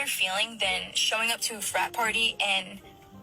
better feeling than showing up to a frat party and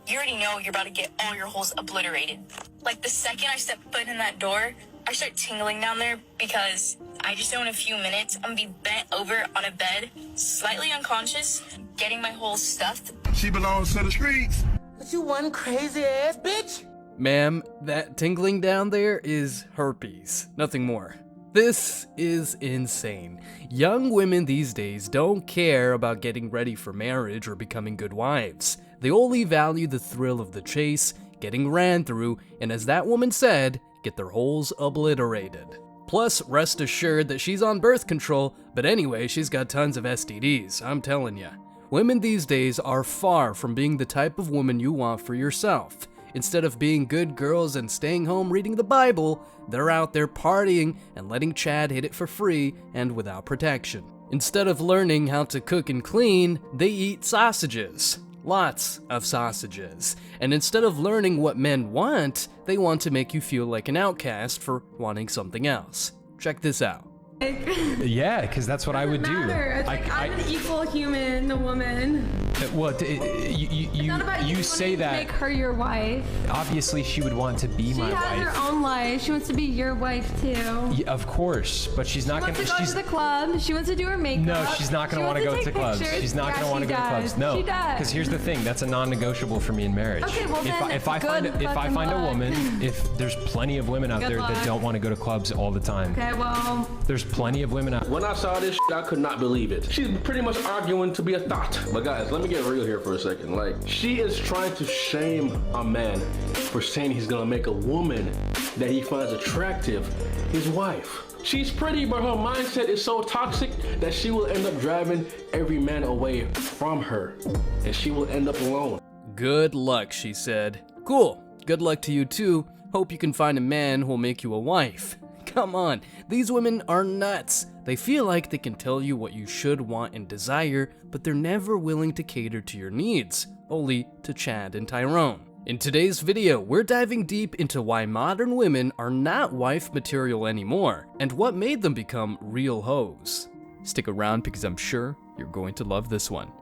you already know you're about to get all your holes obliterated. Like the second I step foot in that door, I start tingling down there because I just know in a few minutes I'm gonna be bent over on a bed, slightly unconscious, getting my holes stuffed. She belongs to the streets. But you one crazy ass bitch. Ma'am, that tingling down there is herpes, nothing more. This is insane. Young women these days don't care about getting ready for marriage or becoming good wives. They only value the thrill of the chase, getting ran through, and as that woman said, get their holes obliterated. Plus, rest assured that she's on birth control, but anyway, she's got tons of STDs, I'm telling ya. Women these days are far from being the type of woman you want for yourself. Instead of being good girls and staying home reading the Bible, they're out there partying and letting Chad hit it for free and without protection. Instead of learning how to cook and clean, they eat sausages. Lots of sausages. And instead of learning what men want, they want to make you feel like an outcast for wanting something else. Check this out. Yeah, because that's what I would do. It's like I'm an equal human, a woman. Well, you say that. Make her your wife. Obviously, she would want to be my wife. She has her own life. She wants to be your wife too. Yeah, of course, but she's not going to. She wants to go to the club. She wants to do her makeup. No, she's not going to want to go to clubs. She's not going to want to go to clubs. No, she does. Because here's the thing. That's a non-negotiable for me in marriage. Okay, well if I find a woman, if there's plenty of women out there that don't want to go to clubs all the time. Okay, well. There's plenty of women out. When I saw this, I could not believe it. She's pretty much arguing to be a thought. But guys, let me get real here for a second. Like, she is trying to shame a man for saying he's gonna make a woman that he finds attractive his wife. She's pretty, but her mindset is so toxic that she will end up driving every man away from her, and she will end up alone. Good luck, she said. Cool. Good luck to you too. Hope you can find a man who'll make you a wife. Come on, these women are nuts. They feel like they can tell you what you should want and desire, but they're never willing to cater to your needs, only to Chad and Tyrone. In today's video, we're diving deep into why modern women are not wife material anymore, and what made them become real hoes. Stick around because I'm sure you're going to love this one.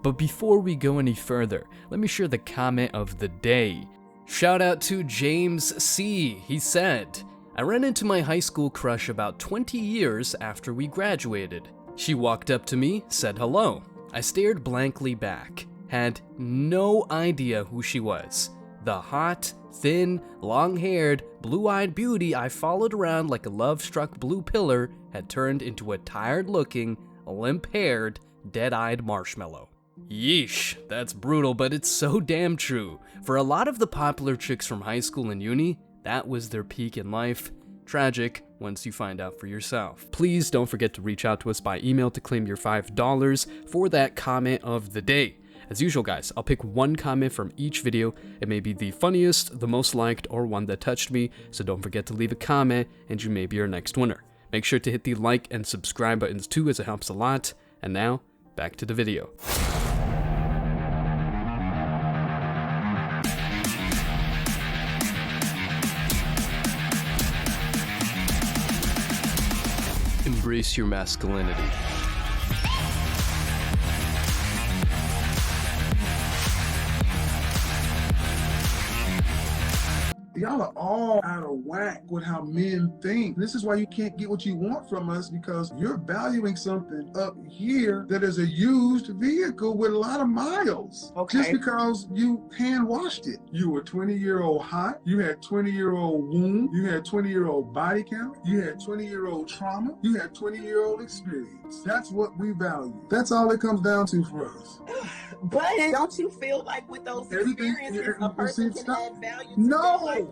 But before we go any further, let me share the comment of the day. Shout out to James C. He said, I ran into my high school crush about 20 years after we graduated. She walked up to me, said hello. I stared blankly back, had no idea who she was. The hot, thin, long-haired, blue-eyed beauty I followed around like a love-struck blue pillar had turned into a tired-looking, limp-haired, dead-eyed marshmallow. Yeesh, that's brutal, but it's so damn true. For a lot of the popular chicks from high school and uni, that was their peak in life. Tragic once you find out for yourself. Please don't forget to reach out to us by email to claim your $5 for that comment of the day. As usual, guys, I'll pick one comment from each video. It may be the funniest, the most liked, or one that touched me, so don't forget to leave a comment and you may be our next winner. Make sure to hit the like and subscribe buttons too, as it helps a lot. And now, back to the video. Embrace your masculinity. Y'all are all out of whack with how men think. This is why you can't get what you want from us, because you're valuing something up here that is a used vehicle with a lot of miles. Okay. Just because you hand washed it. You were 20-year-old hot, you had 20-year-old wound, you had 20-year-old body count, you had 20-year-old trauma, you had 20-year-old experience. That's what we value. That's all it comes down to for us. But don't you feel like with those experiences, a person can add value to their lifetime?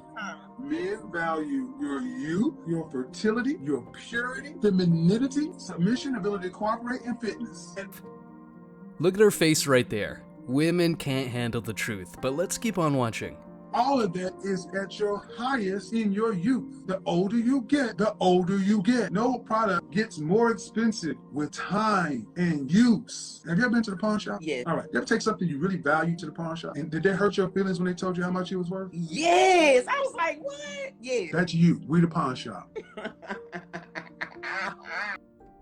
Men value your youth, your fertility, your purity, femininity, submission, ability to cooperate, and fitness. Look at her face right there. Women can't handle the truth, but let's keep on watching. All of that is at your highest in your youth. The older you get, the older you get. No product gets more expensive with time and use. Have you ever been to the pawn shop? Yes. All right. You ever take something you really value to the pawn shop? And did they hurt your feelings when they told you how much it was worth? Yes. I was like, what? Yeah. That's you. We the pawn shop.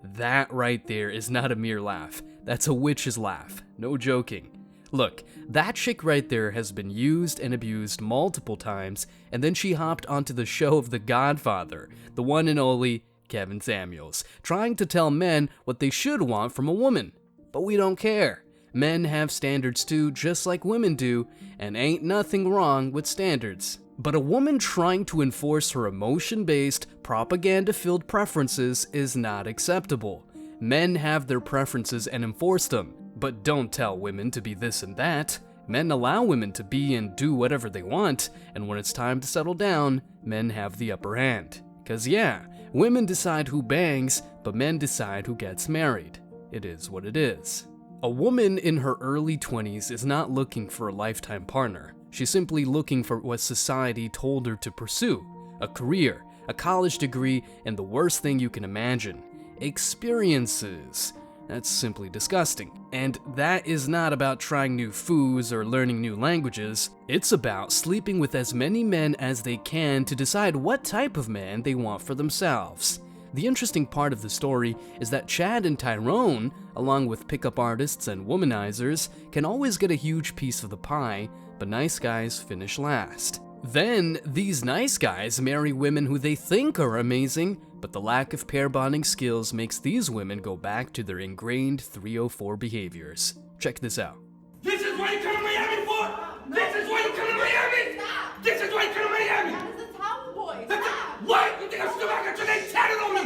That right there is not a mere laugh. That's a witch's laugh, no joking. Look, that chick right there has been used and abused multiple times, and then she hopped onto the show of The Godfather, the one and only Kevin Samuels, trying to tell men what they should want from a woman. But we don't care. Men have standards too, just like women do, and ain't nothing wrong with standards. But a woman trying to enforce her emotion-based, propaganda-filled preferences is not acceptable. Men have their preferences and enforce them, but don't tell women to be this and that. Men allow women to be and do whatever they want, and when it's time to settle down, men have the upper hand. 'Cause yeah, women decide who bangs, but men decide who gets married. It is what it is. A woman in her early 20s is not looking for a lifetime partner. She's simply looking for what society told her to pursue: a career, a college degree, and the worst thing you can imagine, experiences. That's simply disgusting. And that is not about trying new foods or learning new languages. It's about sleeping with as many men as they can to decide what type of man they want for themselves. The interesting part of the story is that Chad and Tyrone, along with pickup artists and womanizers, can always get a huge piece of the pie, but nice guys finish last. Then, these nice guys marry women who they think are amazing, but the lack of pair bonding skills makes these women go back to their ingrained 304 behaviors. Check this out. This is why you come to Miami for? No. This is why you come to Miami? Stop. This is why you come to Miami? That is a towel boy. Stop. What? You think I'm still I got your name tatted on me?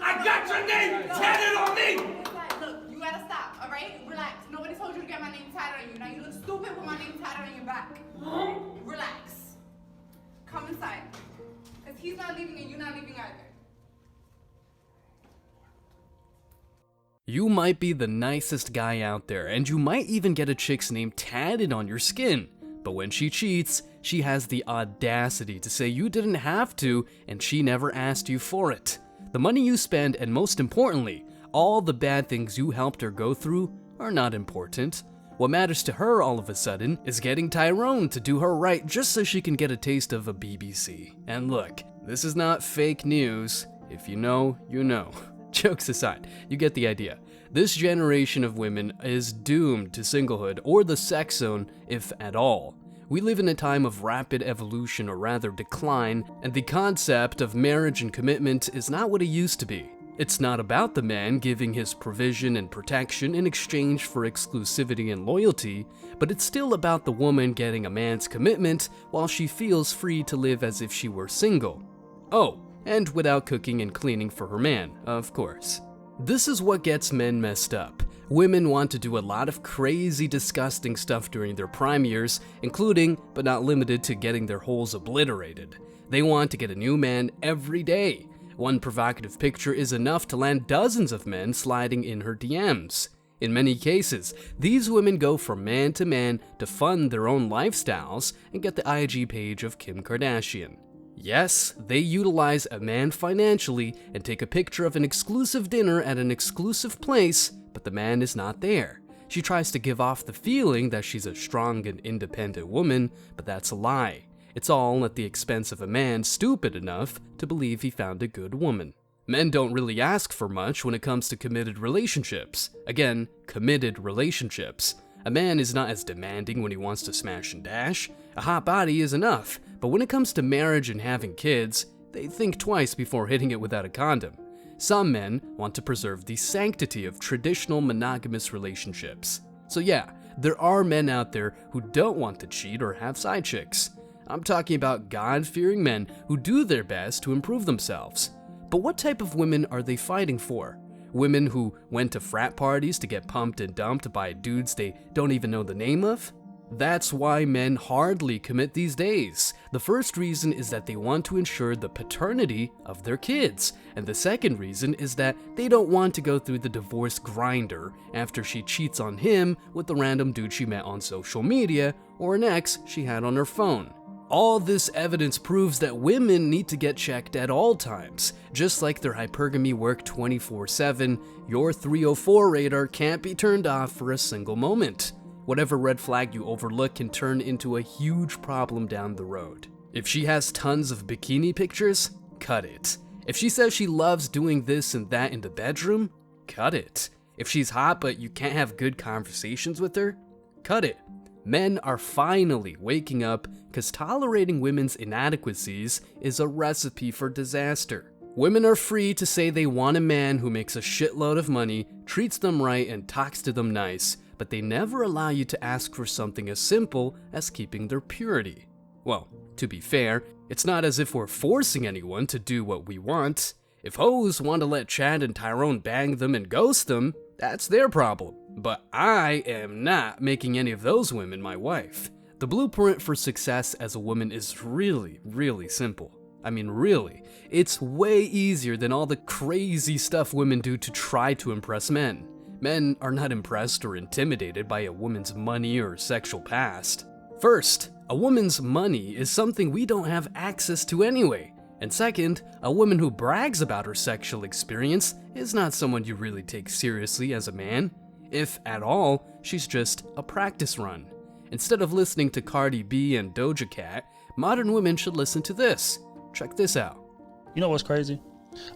I got your name tatted on me. Look, you gotta stop, all right? Relax. Nobody told you to get my name tatted on you. Now you look stupid with my name tatted on your back. Relax. Come inside. Because he's not leaving and you're not leaving either. You might be the nicest guy out there, and you might even get a chick's name tatted on your skin. But when she cheats, she has the audacity to say you didn't have to, and she never asked you for it. The money you spend, and most importantly, all the bad things you helped her go through, are not important. What matters to her all of a sudden is getting Tyrone to do her right just so she can get a taste of a BBC. And look, this is not fake news. If you know, you know. Jokes aside, you get the idea. This generation of women is doomed to singlehood or the sex zone, if at all. We live in a time of rapid evolution, or rather decline, and the concept of marriage and commitment is not what it used to be. It's not about the man giving his provision and protection in exchange for exclusivity and loyalty, but it's still about the woman getting a man's commitment while she feels free to live as if she were single. Oh, and without cooking and cleaning for her man, of course. This is what gets men messed up. Women want to do a lot of crazy, disgusting stuff during their prime years, including, but not limited to, getting their holes obliterated. They want to get a new man every day. One provocative picture is enough to land dozens of men sliding in her DMs. In many cases, these women go from man to fund their own lifestyles and get the IG page of Kim Kardashian. Yes, they utilize a man financially and take a picture of an exclusive dinner at an exclusive place, but the man is not there. She tries to give off the feeling that she's a strong and independent woman, but that's a lie. It's all at the expense of a man stupid enough to believe he found a good woman. Men don't really ask for much when it comes to committed relationships. Again, committed relationships. A man is not as demanding when he wants to smash and dash. A hot body is enough, but when it comes to marriage and having kids, they think twice before hitting it without a condom. Some men want to preserve the sanctity of traditional monogamous relationships. So yeah, there are men out there who don't want to cheat or have side chicks. I'm talking about God-fearing men who do their best to improve themselves. But what type of women are they fighting for? Women who went to frat parties to get pumped and dumped by dudes they don't even know the name of? That's why men hardly commit these days. The first reason is that they want to ensure the paternity of their kids, and the second reason is that they don't want to go through the divorce grinder after she cheats on him with the random dude she met on social media or an ex she had on her phone. All this evidence proves that women need to get checked at all times. Just like their hypergamy work 24/7, your 304 radar can't be turned off for a single moment. Whatever red flag you overlook can turn into a huge problem down the road. If she has tons of bikini pictures, cut it. If she says she loves doing this and that in the bedroom, cut it. If she's hot but you can't have good conversations with her, cut it. Men are finally waking up because tolerating women's inadequacies is a recipe for disaster. Women are free to say they want a man who makes a shitload of money, treats them right, and talks to them nice, but they never allow you to ask for something as simple as keeping their purity. Well, to be fair, it's not as if we're forcing anyone to do what we want. If hoes want to let Chad and Tyrone bang them and ghost them, that's their problem. But I am not making any of those women my wife. The blueprint for success as a woman is really, really simple. I mean, really, it's way easier than all the crazy stuff women do to try to impress men. Men are not impressed or intimidated by a woman's money or sexual past. First, a woman's money is something we don't have access to anyway. And second, a woman who brags about her sexual experience is not someone you really take seriously as a man. If at all, she's just a practice run. Instead of listening to Cardi B and Doja Cat, modern women should listen to this. Check this out. You know what's crazy?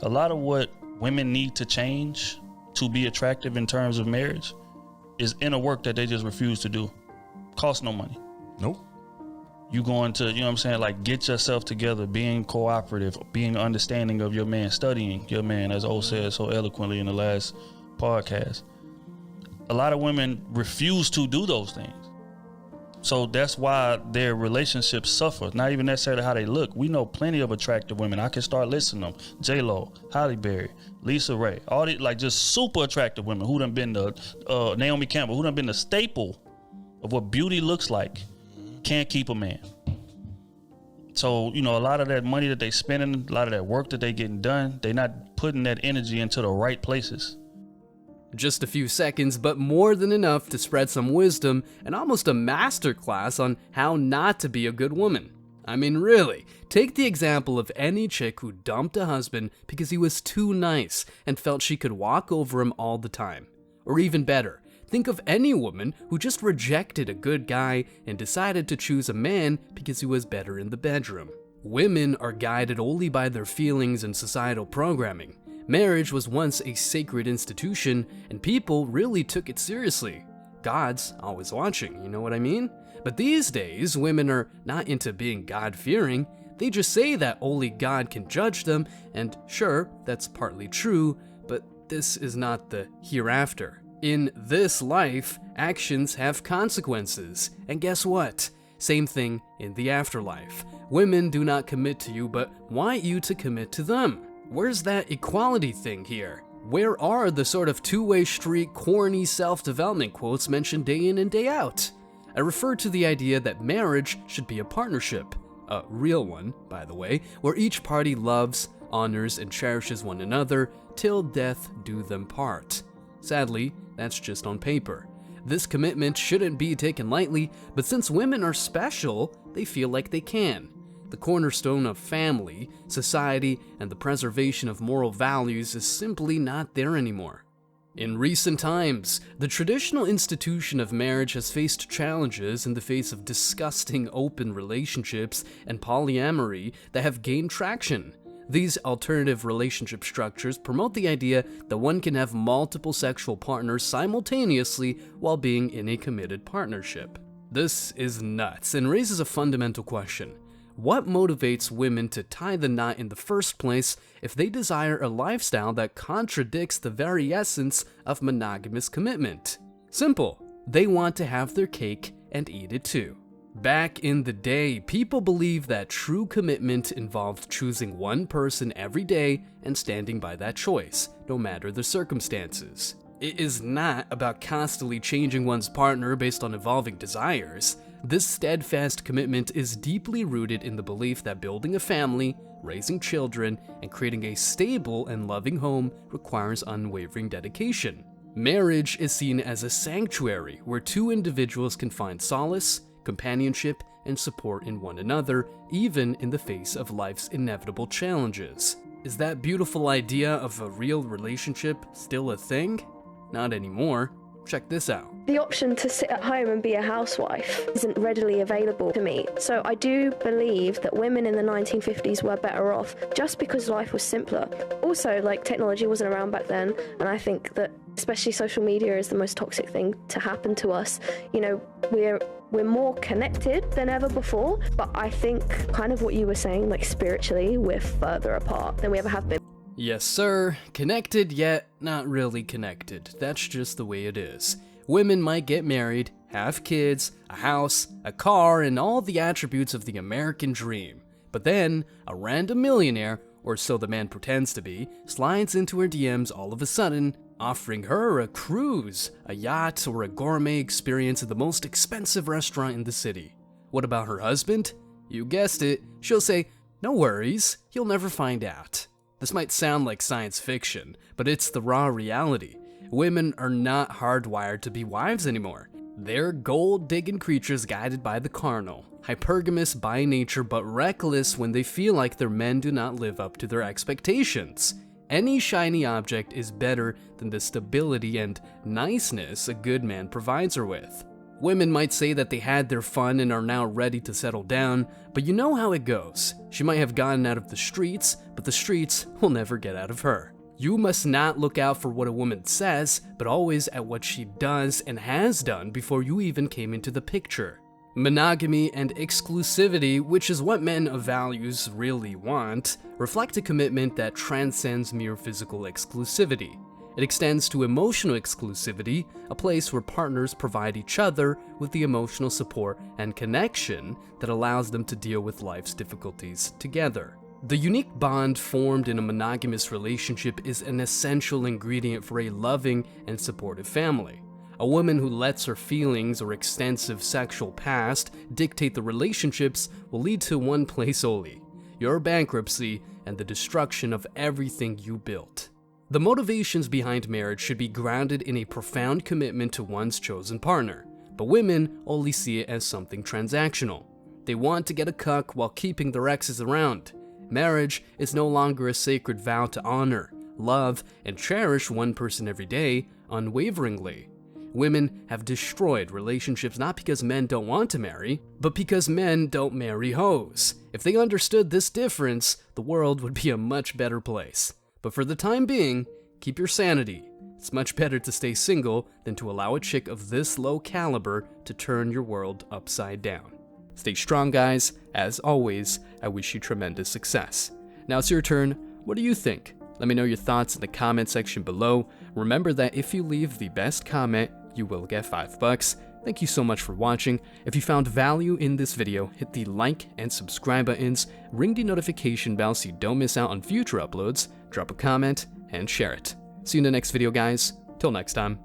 A lot of what women need to change to be attractive in terms of marriage is inner work that they just refuse to do. Costs no money. Nope. You going to, you know what I'm saying, like get yourself together, being cooperative, being understanding of your man, studying your man, as O said so eloquently in the last podcast. A lot of women refuse to do those things. So that's why their relationships suffer. Not even necessarily how they look. We know plenty of attractive women. I can start listing them. J-Lo, Halle Berry, Lisa Ray, all these like just super attractive women who done been the Naomi Campbell, who done been the staple of what beauty looks like. Can't keep a man. So, you know, a lot of that money that they spending, a lot of that work that they getting done, they not putting that energy into the right places. Just a few seconds, but more than enough to spread some wisdom and almost a masterclass on how not to be a good woman. I mean, really, take the example of any chick who dumped a husband because he was too nice and felt she could walk over him all the time. Or even better, think of any woman who just rejected a good guy and decided to choose a man because he was better in the bedroom. Women are guided only by their feelings and societal programming. Marriage was once a sacred institution, and people really took it seriously. God's always watching, you know what I mean? But these days, women are not into being God-fearing. They just say that only God can judge them, and sure, that's partly true, but this is not the hereafter. In this life, actions have consequences, and guess what? Same thing in the afterlife. Women do not commit to you, but want you to commit to them. Where's that equality thing here? Where are the sort of two-way street, corny self-development quotes mentioned day in and day out? I refer to the idea that marriage should be a partnership, a real one, by the way, where each party loves, honors, and cherishes one another till death do them part. Sadly, that's just on paper. This commitment shouldn't be taken lightly, but since women are special, they feel like they can. The cornerstone of family, society, and the preservation of moral values is simply not there anymore. In recent times, the traditional institution of marriage has faced challenges in the face of disgusting open relationships and polyamory that have gained traction. These alternative relationship structures promote the idea that one can have multiple sexual partners simultaneously while being in a committed partnership. This is nuts and raises a fundamental question. What motivates women to tie the knot in the first place if they desire a lifestyle that contradicts the very essence of monogamous commitment? Simple. They want to have their cake and eat it too. Back in the day, people believed that true commitment involved choosing one person every day and standing by that choice, no matter the circumstances. It is not about constantly changing one's partner based on evolving desires. This steadfast commitment is deeply rooted in the belief that building a family, raising children, and creating a stable and loving home requires unwavering dedication. Marriage is seen as a sanctuary where two individuals can find solace, companionship, and support in one another, even in the face of life's inevitable challenges. Is that beautiful idea of a real relationship still a thing? Not anymore. Check this out. The option to sit at home and be a housewife isn't readily available to me. So I do believe that women in the 1950s were better off just because life was simpler. Also, like, technology wasn't around back then, and I think that especially social media is the most toxic thing to happen to us. You know, we're more connected than ever before, but I think kind of what you were saying, like spiritually, we're further apart than we ever have been. Yes, sir. Connected, yet not really connected. That's just the way it is. Women might get married, have kids, a house, a car, and all the attributes of the American dream. But then, a random millionaire, or so the man pretends to be, slides into her DMs all of a sudden, offering her a cruise, a yacht, or a gourmet experience at the most expensive restaurant in the city. What about her husband? You guessed it, she'll say, "No worries, you'll never find out." This might sound like science fiction, but it's the raw reality. Women are not hardwired to be wives anymore. They're gold-digging creatures guided by the carnal, hypergamous by nature but reckless when they feel like their men do not live up to their expectations. Any shiny object is better than the stability and niceness a good man provides her with. Women might say that they had their fun and are now ready to settle down, but you know how it goes. She might have gotten out of the streets, but the streets will never get out of her. You must not look out for what a woman says, but always at what she does and has done before you even came into the picture. Monogamy and exclusivity, which is what men of values really want, reflect a commitment that transcends mere physical exclusivity. It extends to emotional exclusivity, a place where partners provide each other with the emotional support and connection that allows them to deal with life's difficulties together. The unique bond formed in a monogamous relationship is an essential ingredient for a loving and supportive family. A woman who lets her feelings or extensive sexual past dictate the relationships will lead to one place only: your bankruptcy and the destruction of everything you built. The motivations behind marriage should be grounded in a profound commitment to one's chosen partner, but women only see it as something transactional. They want to get a cuck while keeping their exes around. Marriage is no longer a sacred vow to honor, love, and cherish one person every day unwaveringly. Women have destroyed relationships not because men don't want to marry, but because men don't marry hoes. If they understood this difference, the world would be a much better place. But for the time being, keep your sanity. It's much better to stay single than to allow a chick of this low caliber to turn your world upside down. Stay strong, guys. As always, I wish you tremendous success. Now it's your turn. What do you think? Let me know your thoughts in the comment section below. Remember that if you leave the best comment, you will get $5. Thank you so much for watching. If you found value in this video, hit the like and subscribe buttons, ring the notification bell so you don't miss out on future uploads, drop a comment, and share it. See you in the next video, guys. Till next time.